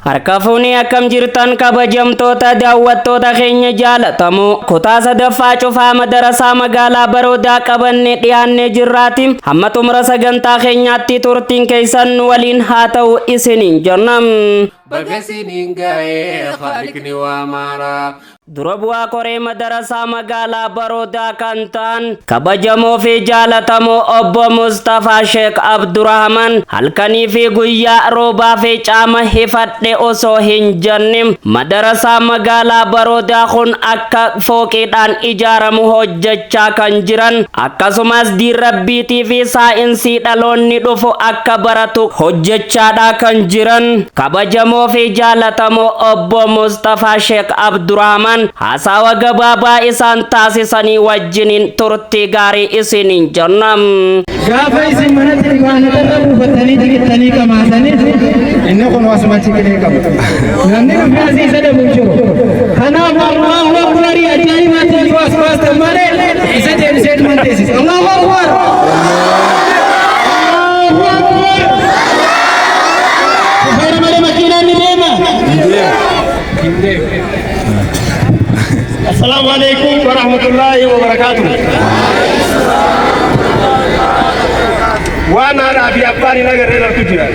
Harka fuunee akkam jirtan kabajamtoota daawwattoota keenya jaalatamoo kutaa sadaffaa cufaa madarasaa magaalaa Baroodaa qabannee dhiyaannee jirraati. Hamma xumura sagantaa keenyaatti turtiin keessan waliin haa ta'u isiniin jennam. Bagasiniin ga'ee khaliqni waa maaraa. Dura bu'aa koree madarasaa magaalaa Baroodaa kan ta'an kabajamoo fi jaalatamoo obbo Mustafaa Sheek Abdurrahman halkanii fi guyyaa roobaa fi caama hifadhe osoo hin jenne madarasaa magaalaa Baroodaa kun akka fooqiidhaan ijaaramu hojjechaa kan jiran akkasumas diirrabbiitii fi saayinsii dhaloonni dhufu akka baratu hojjechaadha kan jiran kabajamoo fi jaalatamoo obbo Mustafaa Sheek Abdurrahman haasawa gabaabaa isaan taasisanii wajjiniin turtii gaarii isiniin jennam. Gaafa isin manatti dhibaanatarra buufatanii xixiqqanii qamaasanii inni kun wasumatti qilee qabu. Namni dhufee asii isa dhabu jiru. Kanaaf Allahu Akbar ajaa'ibaatti jiru as baastan malee isa deebisee dhuman teessisa. Allahu Akbar. Allahu Akbar. Kufeera malee makiinaan ni deema. Assalamualaikum warahmatullahi wabarakatuh. Waan haadhaa fi abbaan hin agarreen argu jira.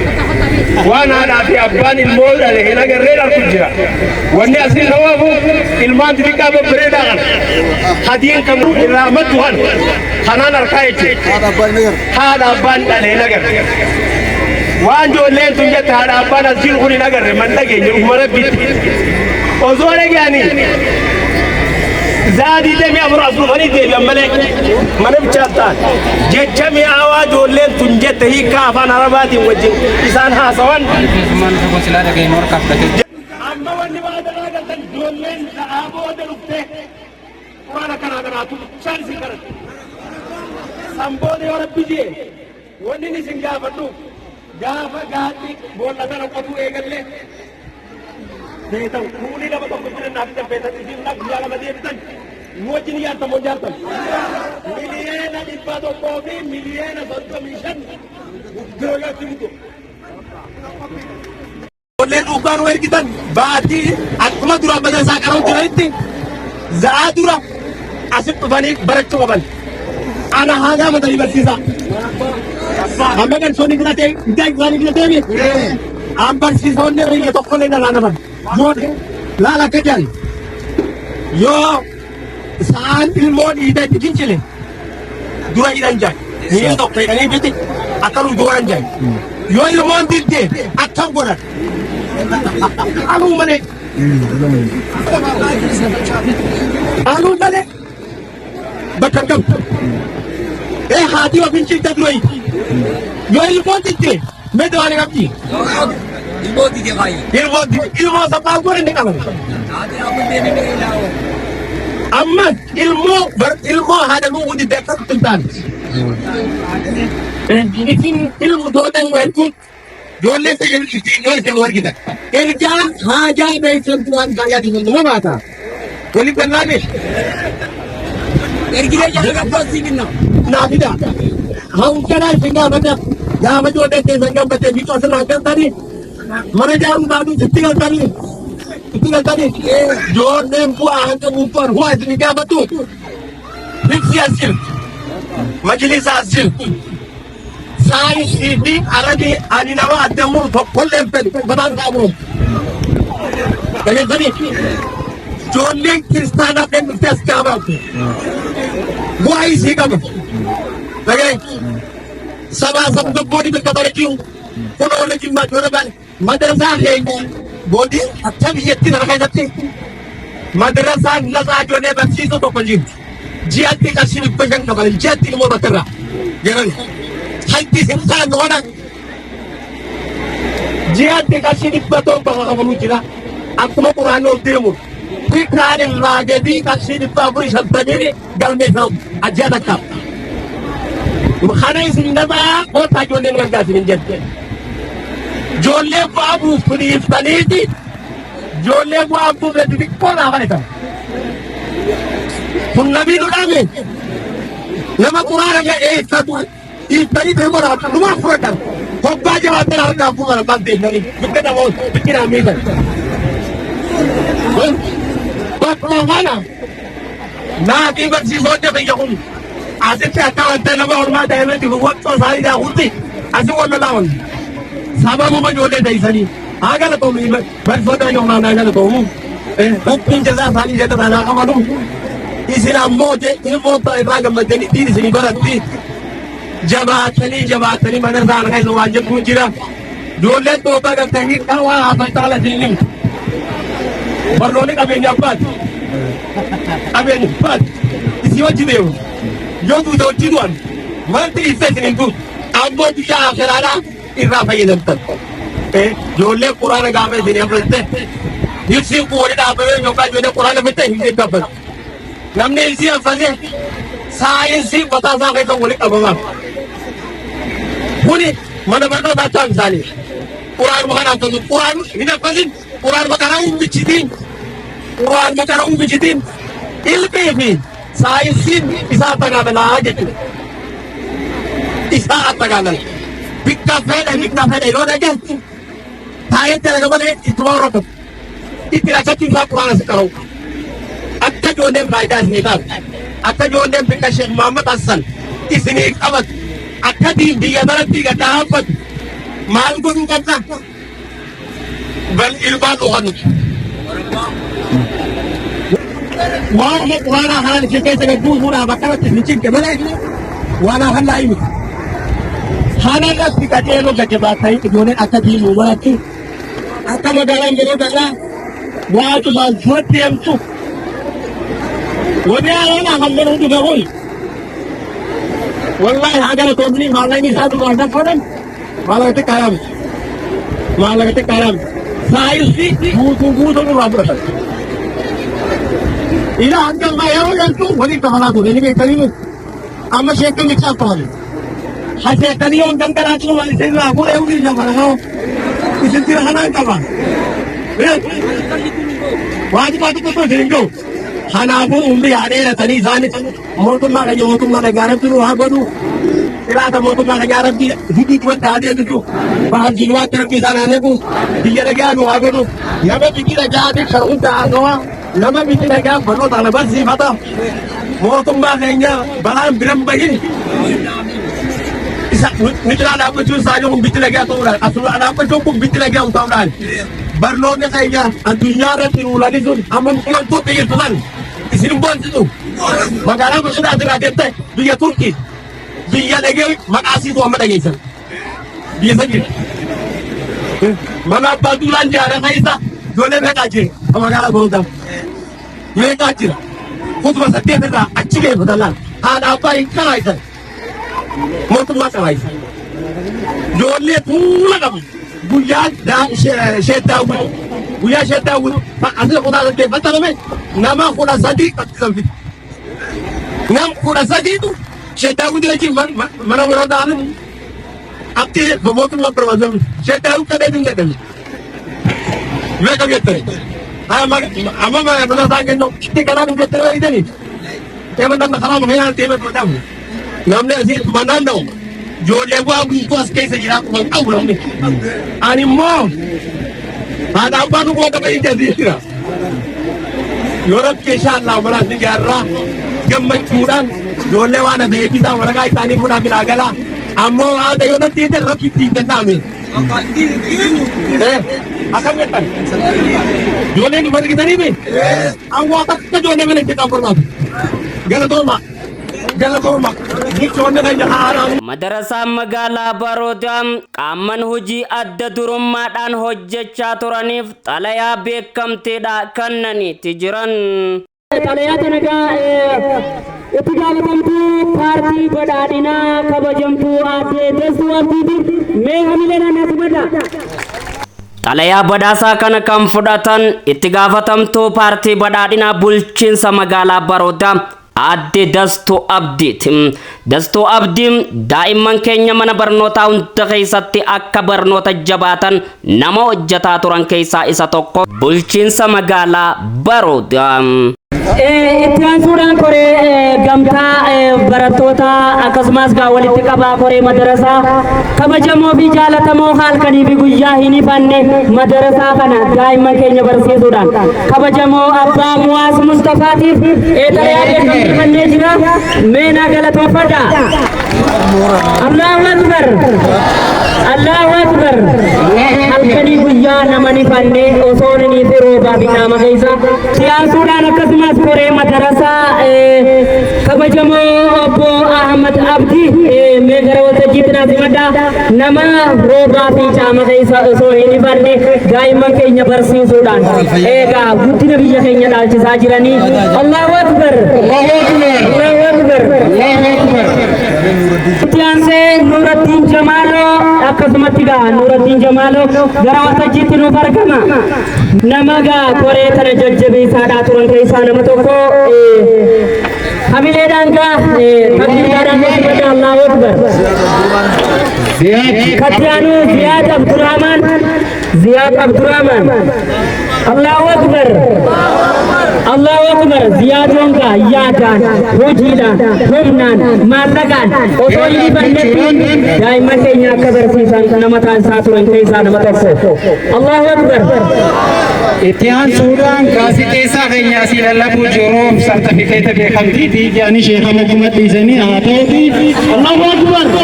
Waan haadhaa fi abbaan ilmoo dhale hin agarreen argu jira. Wanni asiin nawaafu ilmaan xixiqqaa babbareedaa kan hadiin kamuu irraa maddu kan kanaan harkaa jechuudha. Haadha abbaan dhale hin agarre. Waan ijoolleen tun jette haadha abbaan as jiru kun hin agarre man dhageenya dhuguma rabbitti. Osoo dhagaanii زادي دمي أمر أصله غني دمي أملك من بجاتان جتمي أواج ولين تنجت هي كافان عرباتي وجه إنسانها سوان من تقول سلالة كي نور كفتك أما وني ما أدرى قدر ولين أبو أدركته وأنا كنا دراتو شان سكرت سامبودي ورا بيجي وني نسنجا بدو جافا غاتي بولا ترى قطو إيجله Betul, muli dapat komputer nak kita betul di sini nak biar apa dia betul. Mungkin ya temu jatuh. Milian ada di pada kopi, milian ada commission. Gaya itu. Oleh ukan wer kita, berarti aku mah durang pada sekarang durang itu. Zadurang, asyik panik berat coba. Anak hanya menteri bersisa. Hamba kan Sony kita teh, kita kita teh. Ambar sisa onne ringe tokko le dalana ban. Lala kejan. Yo saan ilmon ida dikincile. Dura idan jay. Ni tokko ini beti akalu dura jay. Yo ilmon didde akam gorat. Alu mane. Alu mane. Bakakam. Hati wa bincin tadroi. Yo ilmon didde. मैं तो आने का भी इल्मो दीजिए भाई इल्मो सब आपको नहीं निकालो आधे आप देने में लाओ अम्मा इल्मो हर लोग उन्हें देखा तुमतान लेकिन इल्मो दो तंग वर्क जोड़ने से इल्मो वर्क इधर क्या हाँ जा मैं संतुलन काया दिन में बात है बोली करना भी किधर जाएगा बस सीखना ना बिना हम क्या ना सिंगा मतलब यहाँ में जो देते संगम बच्चे भी तो असल आकर तारी मरे जाऊँ बाबू छुट्टी करता नहीं जो नेम्पु आंख ऊपर हुआ इतनी क्या बतू फिक्सी असिल मजलिस असिल साइंस सीटी अरबी अनिनवा अध्यमु फुल लेम्पेन बता काबू कहीं सनी जो ने क्रिस्ताना के मिस्टेस क्या बात है वो आई सी कब लगे Sama body berkabar kiu, kalau orang jimat orang bal, madrasah ni body, अच्छा भी ये तीन रखा जाते, madrasah लगा जो ने बच्ची तो पंजीम, जियात के काशी में पंजन कबाल, जियात तीन मोड़ बतरा, jangan, हल्की सिंसान होना, जियात के काशी में बतों पंगा कबालू चिरा, आपको पुराने होते हैं मुझ, पिकारे लागे दी काशी में पाबुरी शब्द ने गल में सब अच्छा तक खाना इस नज़ा और ताजोले में क्या सिंजत के जोले बाबू पुलिस बनी थी जोले बाबू बेटी कौन आवाज़ था तुम नबी दुला में लम्हा कुरान के एक साथ इस तरीके से बोला तुम आप foot Hobbaa jabaatan harkaa fuudhan abbaan deemanii dukka namoota biqilaa miidhan. Bakkuma kana naatii barsiisota biyya kun asitti akka wanta nama ormaa daa'imatti waqtoo isaanii daawwutti asi wanta laawan sababuma ijoollee ta'isanii haa galatoomu barsiisota yookaan haa galatoomu hubbiin jazaa isaanii jedha taanaa qabanu isin ammoo ilmoota irraa gammadanii dhiin isinii baratti jabaatanii mana isaanii keessa waan jedhu jira ijoolleen tooftaa galtanii dhawaa haasa'aa latiin barnoonni qabeenya abbaati isi wajji deemu yoo duute wajji du'an wanti isa isin hin duutu ammoo biyya akiraadhaa irraa fayyadamtan ijoollee quraana gaafa isin hafate ibsiin kun wali dhaabamee yookaan ijoollee quraana fitte hin eeggafatu namni ibsii hafate saayinsii mataa isaa keessa wali qabamaaf kuni mana barnootaa ta'an isaanii quraanuma kanaaf ta'u quraan hin haffatin quraanuma kanaa hin bichitiin quraanuma kana hin bichitiin ilmii fi saayinsiin isaa tagaagalaa jechuudha. Isaa attagaagala. Bikka fedhe yoo dhageessu taayetti arga malee ittuma horofatu. Itti rakkachuu isaa quraana si qara'u. Akka ijoolleen faayidaa isinii taatu. Akka ijoolleen bikka Sheekh Muhammad Hassan isinii qabatu. Akka biyya baratti gaddaa haabbatu. Maal godhuu qabna? Bal ilmaan dhufannu. Waan quraanaa kanaan ishee keessa gadduusuudhaaf akkanatti ni cinqe malee waan hallaa himi. Haala irratti qajeeloo gajjabaatanii ijoolleen akka diimuu baratti akka magaalaan yeroo dhalaa waa cufaan duratti deemtu. Wanni haalaanaa hamman hundi gahuun wallahi hagana toomni maallaqni isaa dhugaan danfadhan maallaqatti qaaramu. Maallaqatti qaaramu. Saayinsii guutuu nurraa fudhatan. Ila hanggang mayaw yan to, wali kamalado. Ini may kanino. Ama siya kang nagsapahan. Kasi kanino ang ganggaratso, wali siya na ako, ewan niya parang isintirahanan ka ba? Wadi pa ito po, siningo. Hanapon, yari na tani, sani, motor nagagarap dito, habano. Ilata motor nagagarap dito, hindi ko dati dito. Bahal ginawa, tinagkisanan ko. Hindi na gano, habano. Yaman, hindi na dati, sarong daan, nama bikin lagi baru tak lepas sih mata mau tumbang kayaknya bahan biram begini bisa mitra ada apa cuma saja mau bikin lagi atau orang asal ada apa cukup bikin lagi untuk orang barlonya kayaknya antunya ada tirulan itu aman pulang tuh pikir tuhan di sini bukan situ makanya aku sudah ada teh dia Turki dia lagi makasih tuh amat lagi dia saja mana batulan jalan kaisa Dole mereka aja, apa kalau bodoh? Mereka aja, foto masa dia mereka acik betulan. Ada apa ikan itu? Motor masalah itu. Dole pulang kamu, buaya dan syaitan, buaya syaitan. Pak asal kota itu betul tak? Nama kota Sadi betul. Nama kota Sadi itu syaitan itu lagi mana dah ni? Aktif motor nak perwajib. Syaitan itu ada di mana? Mereka kata, ama mana tanya no, kita kan ada kata itu ni. Yang mana kalau mengenal tema pertama, namanya si mana no, jualan gua kuas kes saja aku tahu lah ni. Ani mau, ada apa tu gua kata ini jadi. Europe kesal lah mana negara, gemuk kurang, jualan mana deh kita orang kaya tani pun ambil agaklah. Amo ada Europe tidak rapi tidak kami. Akan betul. Jualan ni mana kita ni be? Awak tak kita jualan mana kita pernah. Galatoma. Ni jualan ni jaharan. Madrasah magaalaa Baroodam qaamman hojii adda durummaadhaan hojjechaa turaniif xalayaa beekamteedha kennaniiti jiran. Xalayaa kanagaa itti gaafatamtuu paartii badhaadhinaa kabajamtuu Aadde Dastuu Abdiitiif mee hamileen asubadha. Xalayaa badhaasaa kana kan fudhatan itti gaafatamtuu paartii badhaadhinaa bulchiinsa magaalaa Baroodam Aadde Dastuu Abdiiti. Dastuu Abdiin daa'imman keenya mana barnootaa hunda keessatti akka barnoota jabaatan nama hojjetaa turan keessaa isa tokko bulchiinsa magaalaa Baroodam. Ittiaan suudhaan koree gamtaa barattoota akkasumas gaa walitti qabaa koree madarasaa kabajamoo fi jaalatamoo halkanii fi guyyaa hin ifanne madarasaa kana daa'imman keenya barsiisuudhaan kabajamoo abbaa Muwaas Mustafaatiif eedayaa beekamfannee jira meenaa galatoofadha. Allahu Akbar. Allahu Akbar. Halkanii guyyaa nama hin ifanne osoo inni fi roobaa fi nama keessa siyaasuudhaan akkasumas koree madarasaa kabajamoo obbo Ahmad Abdi meegara waltajjiitti naasimadha nama roobaa fi caama keessa osoo hin ifanne daa'imman keenya barsiisuudhaan eegaa guddina biyya keenya dhaalchisaa jiranii. Allahu Akbar. Allahu Akbar. Ittiyaansee Nuurattiin Jamaaloo akkasumatti gaa Nuurattiin Jamaaloo gara waltajjiitti nuuf argama. Nama gaa koree kana jajjabeessaadhaa turan keessaa nama tokko hamileedhaan gaa takbiiraadhaan keessumatti Allahu Akbar. Kattiyaanu Ziyaad Abdurrahman. Ziyaad Abdurrahman. Allahu Akbar. Allahu Akbar. Ziyaadon gaa yaadaan hojiidhaan humnaan maallaqaan osoo hin ifannetti daa'imman keenya akka barsiisan nama taasisaa turan keessaa nama tokko. Allahu Akbar. Ittiyaan suudhaan gaazexeessaa keenya asii lallabuu jiruuf sartifikeeta beekamtiitii jedhanii sheekha Muhammad dhiisanii haa ta'uuti. Allahu Akbar.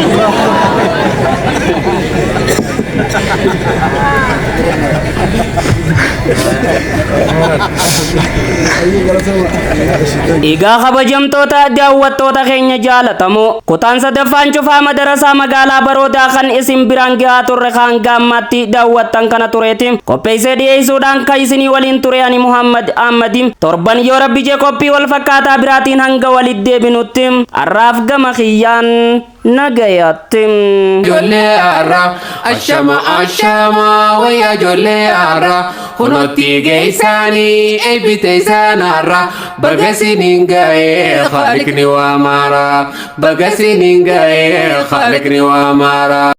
Egaa kabajamtoota daawwattoota keenya jaalatamoo kutaan sadaffaan cufaa madarasaa magaalaa Baroodaa kan isin biraan gahaa turre kan gammatti daawwattan kana tureeti qopheessee dhiyeessuudhaan kan isinii waliin ture ani Muhammad Ahmadi torban yoo rabbi jee qophii wal fakkaataa biraatiin hanga walitti deebinutti har'aaf gama kiyyaan nagayattim. Jolle ara ashama waya jolle ara hunotti geisani ebite sanara bagasi ningae khalikni wa mara bagasi ningae khalikni wa mara.